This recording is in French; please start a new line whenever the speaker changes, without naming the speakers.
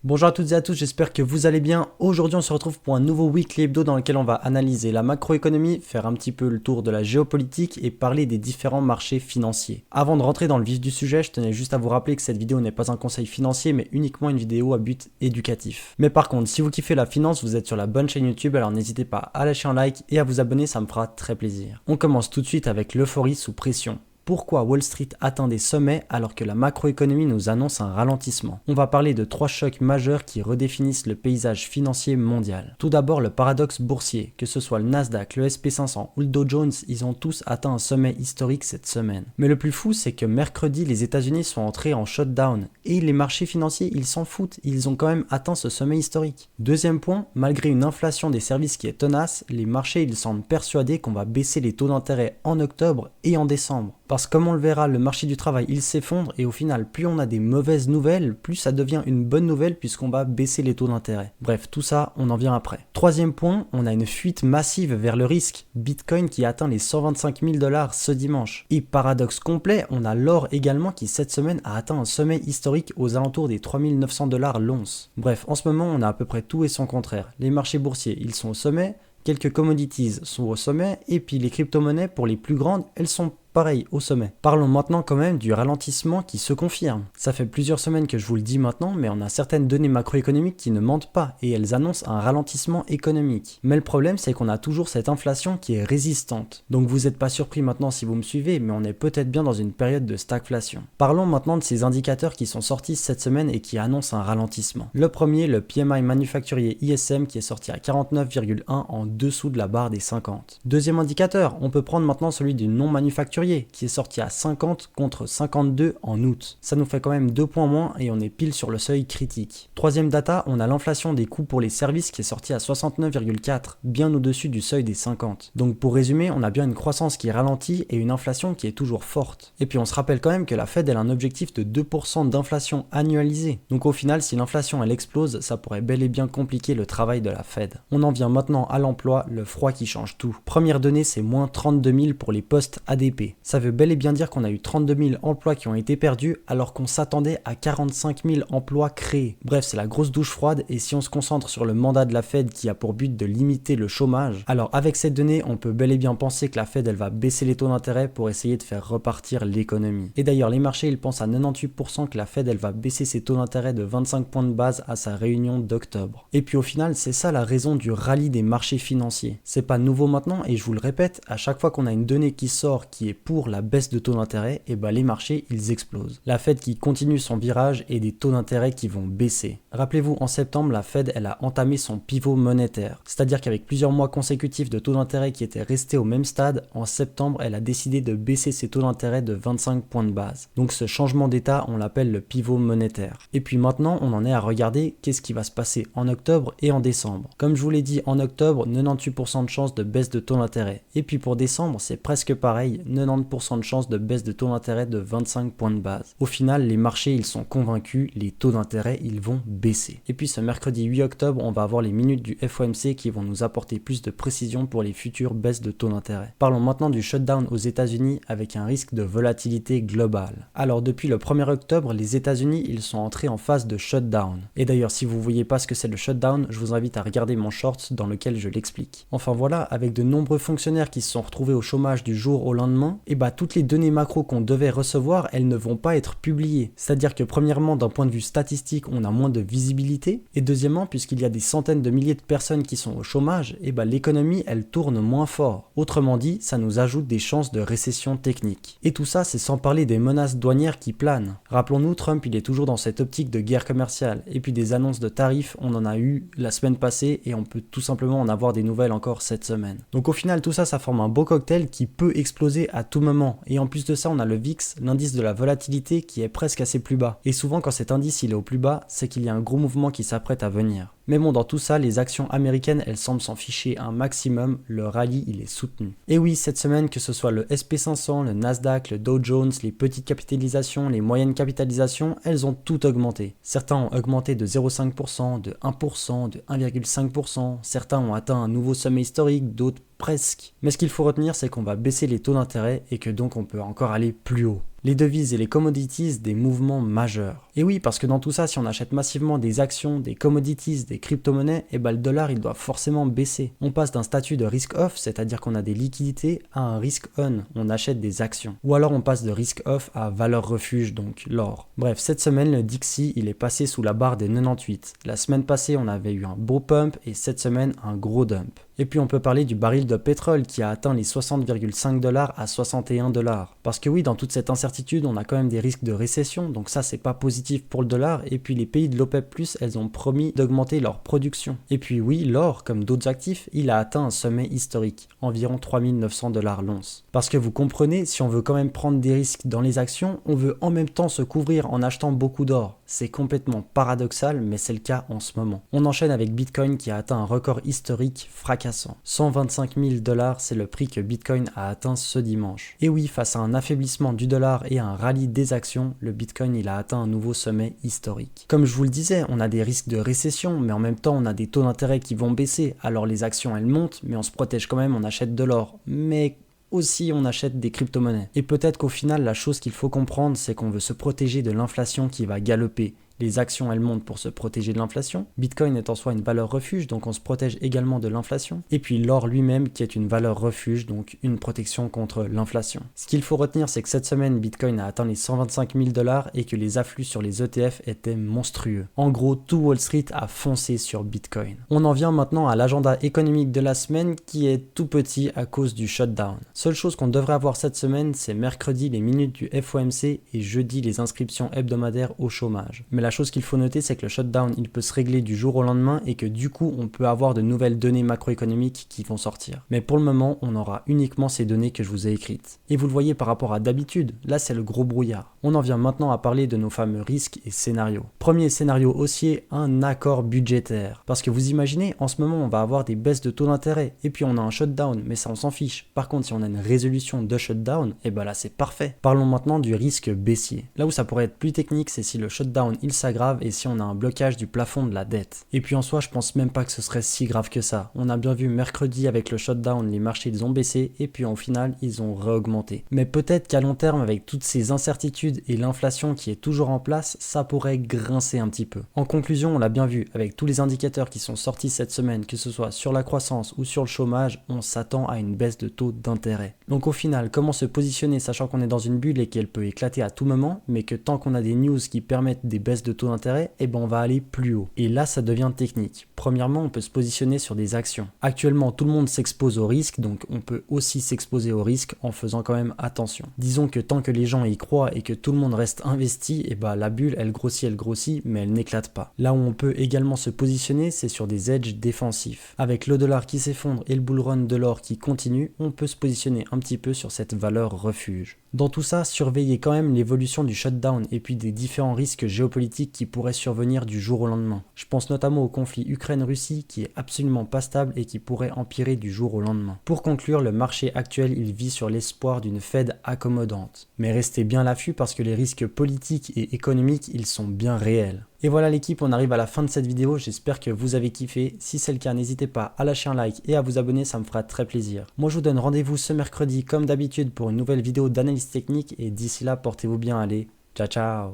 Bonjour à toutes et à tous, j'espère que vous allez bien. Aujourd'hui on se retrouve pour un nouveau Weekly Hebdo dans lequel on va analyser la macroéconomie, faire un petit peu le tour de la géopolitique et parler des différents marchés financiers. Avant de rentrer dans le vif du sujet, je tenais juste à vous rappeler que cette vidéo n'est pas un conseil financier mais uniquement une vidéo à but éducatif. Mais par contre, si vous kiffez la finance, vous êtes sur la bonne chaîne YouTube, alors n'hésitez pas à lâcher un like et à vous abonner, ça me fera très plaisir. On commence tout de suite avec l'euphorie sous pression. Pourquoi Wall Street atteint des sommets alors que la macroéconomie nous annonce un ralentissement? On va parler de 3 chocs majeurs qui redéfinissent le paysage financier mondial. Tout d'abord le paradoxe boursier, que ce soit le Nasdaq, le SP500 ou le Dow Jones, ils ont tous atteint un sommet historique cette semaine. Mais le plus fou, c'est que mercredi, les États-Unis sont entrés en shutdown et les marchés financiers, ils s'en foutent, ils ont quand même atteint ce sommet historique. Deuxième point, malgré une inflation des services qui est tenace, les marchés, ils semblent persuadés qu'on va baisser les taux d'intérêt en octobre et en décembre. Parce que comme on le verra, le marché du travail il s'effondre et au final plus on a des mauvaises nouvelles, plus ça devient une bonne nouvelle puisqu'on va baisser les taux d'intérêt. Bref, tout ça on en vient après. Troisième point, on a une fuite massive vers le risque. Bitcoin qui atteint les 125 000 $ ce dimanche. Et paradoxe complet, on a l'or également qui cette semaine a atteint un sommet historique aux alentours des 3 900 $ l'once. Bref, en ce moment on a à peu près tout et son contraire. Les marchés boursiers ils sont au sommet, quelques commodities sont au sommet et puis les crypto-monnaies pour les plus grandes elles sont pareil, au sommet. Parlons maintenant quand même du ralentissement qui se confirme. Ça fait plusieurs semaines que je vous le dis maintenant, mais on a certaines données macroéconomiques qui ne mentent pas et elles annoncent un ralentissement économique. Mais le problème, c'est qu'on a toujours cette inflation qui est résistante. Donc vous n'êtes pas surpris maintenant si vous me suivez, mais on est peut-être bien dans une période de stagflation. Parlons maintenant de ces indicateurs qui sont sortis cette semaine et qui annoncent un ralentissement. Le premier, le PMI manufacturier ISM qui est sorti à 49,1 en dessous de la barre des 50. Deuxième indicateur, on peut prendre maintenant celui du non manufacturier qui est sorti à 50 contre 52 en août. Ça nous fait quand même 2 points moins et on est pile sur le seuil critique. Troisième data, on a l'inflation des coûts pour les services qui est sorti à 69,4, bien au-dessus du seuil des 50. Donc pour résumer, on a bien une croissance qui ralentit et une inflation qui est toujours forte. Et puis on se rappelle quand même que la Fed elle a un objectif de 2% d'inflation annualisée. Donc au final, si l'inflation elle explose, ça pourrait bel et bien compliquer le travail de la Fed. On en vient maintenant à l'emploi, le froid qui change tout. Première donnée, c'est moins 32 000 pour les postes ADP. Ça veut bel et bien dire qu'on a eu 32 000 emplois qui ont été perdus alors qu'on s'attendait à 45 000 emplois créés. Bref, c'est la grosse douche froide et si on se concentre sur le mandat de la Fed qui a pour but de limiter le chômage, alors avec cette donnée, on peut bel et bien penser que la Fed elle va baisser les taux d'intérêt pour essayer de faire repartir l'économie. Et d'ailleurs, les marchés ils pensent à 98% que la Fed elle va baisser ses taux d'intérêt de 25 points de base à sa réunion d'octobre. Et puis au final, c'est ça la raison du rallye des marchés financiers. C'est pas nouveau maintenant et je vous le répète, à chaque fois qu'on a une donnée qui sort qui est pour la baisse de taux d'intérêt, et les marchés ils explosent. La Fed qui continue son virage et des taux d'intérêt qui vont baisser. Rappelez-vous, en septembre, la Fed elle a entamé son pivot monétaire. C'est-à-dire qu'avec plusieurs mois consécutifs de taux d'intérêt qui étaient restés au même stade, en septembre, elle a décidé de baisser ses taux d'intérêt de 25 points de base. Donc ce changement d'état, on l'appelle le pivot monétaire. Et puis maintenant, on en est à regarder qu'est-ce qui va se passer en octobre et en décembre. Comme je vous l'ai dit, en octobre, 98% de chances de baisse de taux d'intérêt. Et puis pour décembre, c'est presque pareil, 90% de chances de baisse de taux d'intérêt de 25 points de base. Au final, les marchés ils sont convaincus, les taux d'intérêt ils vont baisser. Et puis ce mercredi 8 octobre, on va avoir les minutes du FOMC qui vont nous apporter plus de précision pour les futures baisses de taux d'intérêt. Parlons maintenant du shutdown aux États-Unis avec un risque de volatilité globale. Alors depuis le 1er octobre, les États-Unis ils sont entrés en phase de shutdown. Et d'ailleurs, si vous voyez pas ce que c'est le shutdown, je vous invite à regarder mon short dans lequel je l'explique. Enfin voilà, avec de nombreux fonctionnaires qui se sont retrouvés au chômage du jour au lendemain, et toutes les données macro qu'on devait recevoir, elles ne vont pas être publiées. C'est-à-dire que premièrement, d'un point de vue statistique, on a moins de visibilité, et deuxièmement, puisqu'il y a des centaines de milliers de personnes qui sont au chômage, l'économie, elle tourne moins fort. Autrement dit, ça nous ajoute des chances de récession technique. Et tout ça, c'est sans parler des menaces douanières qui planent. Rappelons-nous, Trump, il est toujours dans cette optique de guerre commerciale, et puis des annonces de tarifs, on en a eu la semaine passée, et on peut tout simplement en avoir des nouvelles encore cette semaine. Donc au final, tout ça, ça forme un beau cocktail qui peut exploser à tout moment. Et en plus de ça, on a le VIX, l'indice de la volatilité qui est presque à ses plus bas. Et souvent quand cet indice il est au plus bas, c'est qu'il y a un gros mouvement qui s'apprête à venir. Mais bon, dans tout ça, les actions américaines, elles semblent s'en ficher un maximum, le rallye, il est soutenu. Et oui, cette semaine, que ce soit le SP500, le Nasdaq, le Dow Jones, les petites capitalisations, les moyennes capitalisations, elles ont toutes augmenté. Certains ont augmenté de 0,5%, de 1%, de 1,5%, certains ont atteint un nouveau sommet historique, d'autres presque. Mais ce qu'il faut retenir, c'est qu'on va baisser les taux d'intérêt et que donc on peut encore aller plus haut. Les devises et les commodities, des mouvements majeurs. Et oui, parce que dans tout ça, si on achète massivement des actions, des commodities, des crypto-monnaies, et le dollar il doit forcément baisser. On passe d'un statut de risk off, c'est-à-dire qu'on a des liquidités, à un risk on, on achète des actions. Ou alors on passe de risk off à valeur refuge, donc l'or. Bref, cette semaine, le DXY il est passé sous la barre des 98. La semaine passée, on avait eu un beau pump et cette semaine, un gros dump. Et puis on peut parler du baril de pétrole qui a atteint les 60,5$ à 61$. Parce que oui, dans toute cette incertitude, on a quand même des risques de récession, donc ça c'est pas positif pour le dollar. Et puis les pays de l'OPEP+, elles ont promis d'augmenter leur production. Et puis oui, l'or, comme d'autres actifs, il a atteint un sommet historique, environ 3900$ l'once. Parce que vous comprenez, si on veut quand même prendre des risques dans les actions, on veut en même temps se couvrir en achetant beaucoup d'or. C'est complètement paradoxal, mais c'est le cas en ce moment. On enchaîne avec Bitcoin qui a atteint un record historique fracassant. 125 000$, c'est le prix que Bitcoin a atteint ce dimanche. Et oui, face à un affaiblissement du dollar et à un rallye des actions, le Bitcoin il a atteint un nouveau sommet historique. Comme je vous le disais, on a des risques de récession, mais en même temps on a des taux d'intérêt qui vont baisser. Alors les actions elles montent, mais on se protège quand même, on achète de l'or. Mais aussi on achète des crypto-monnaies. Et peut-être qu'au final la chose qu'il faut comprendre c'est qu'on veut se protéger de l'inflation qui va galoper. Les actions elles montent pour se protéger de l'inflation. Bitcoin est en soi une valeur refuge, donc on se protège également de l'inflation. Et puis l'or lui-même qui est une valeur refuge, donc une protection contre l'inflation. Ce qu'il faut retenir, c'est que cette semaine, Bitcoin a atteint les 125 000$ et que les afflux sur les ETF étaient monstrueux. En gros, tout Wall Street a foncé sur Bitcoin. On en vient maintenant à l'agenda économique de la semaine qui est tout petit à cause du shutdown. Seule chose qu'on devrait avoir cette semaine, c'est mercredi les minutes du FOMC et jeudi les inscriptions hebdomadaires au chômage. Mais la chose qu'il faut noter, c'est que le shutdown, il peut se régler du jour au lendemain et que du coup, on peut avoir de nouvelles données macroéconomiques qui vont sortir. Mais pour le moment, on aura uniquement ces données que je vous ai écrites. Et vous le voyez par rapport à d'habitude, là c'est le gros brouillard. On en vient maintenant à parler de nos fameux risques et scénarios. Premier scénario haussier, un accord budgétaire. Parce que vous imaginez, en ce moment, on va avoir des baisses de taux d'intérêt et puis on a un shutdown, mais ça on s'en fiche. Par contre, si on a une résolution de shutdown, et là c'est parfait. Parlons maintenant du risque baissier. Là où ça pourrait être plus technique, c'est si le shutdown il s'aggrave et si on a un blocage du plafond de la dette. Et puis en soi, je pense même pas que ce serait si grave que ça. On a bien vu mercredi avec le shutdown, les marchés ils ont baissé et puis au final, ils ont réaugmenté. Mais peut-être qu'à long terme, avec toutes ces incertitudes et l'inflation qui est toujours en place, ça pourrait grincer un petit peu. En conclusion, on l'a bien vu, avec tous les indicateurs qui sont sortis cette semaine, que ce soit sur la croissance ou sur le chômage, on s'attend à une baisse de taux d'intérêt. Donc au final, comment se positionner sachant qu'on est dans une bulle et qu'elle peut éclater à tout moment, mais que tant qu'on a des news qui permettent des baisses de taux d'intérêt, on va aller plus haut. Et là, ça devient technique. Premièrement, on peut se positionner sur des actions. Actuellement, tout le monde s'expose au risque, donc on peut aussi s'exposer au risque en faisant quand même attention. Disons que tant que les gens y croient et que tout le monde reste investi, la bulle, elle grossit, mais elle n'éclate pas. Là où on peut également se positionner, c'est sur des edges défensifs. Avec le dollar qui s'effondre et le bull run de l'or qui continue, on peut se positionner un petit peu sur cette valeur refuge. Dans tout ça, surveillez quand même l'évolution du shutdown et puis des différents risques géopolitiques qui pourraient survenir du jour au lendemain. Je pense notamment au conflit Ukraine-Russie qui est absolument pas stable et qui pourrait empirer du jour au lendemain. Pour conclure, le marché actuel il vit sur l'espoir d'une Fed accommodante. Mais restez bien à l'affût parce que les risques politiques et économiques ils sont bien réels. Et voilà l'équipe, on arrive à la fin de cette vidéo, j'espère que vous avez kiffé. Si c'est le cas, n'hésitez pas à lâcher un like et à vous abonner, ça me fera très plaisir. Moi je vous donne rendez-vous ce mercredi comme d'habitude pour une nouvelle vidéo d'analyse technique et d'ici là, portez-vous bien, allez, ciao ciao.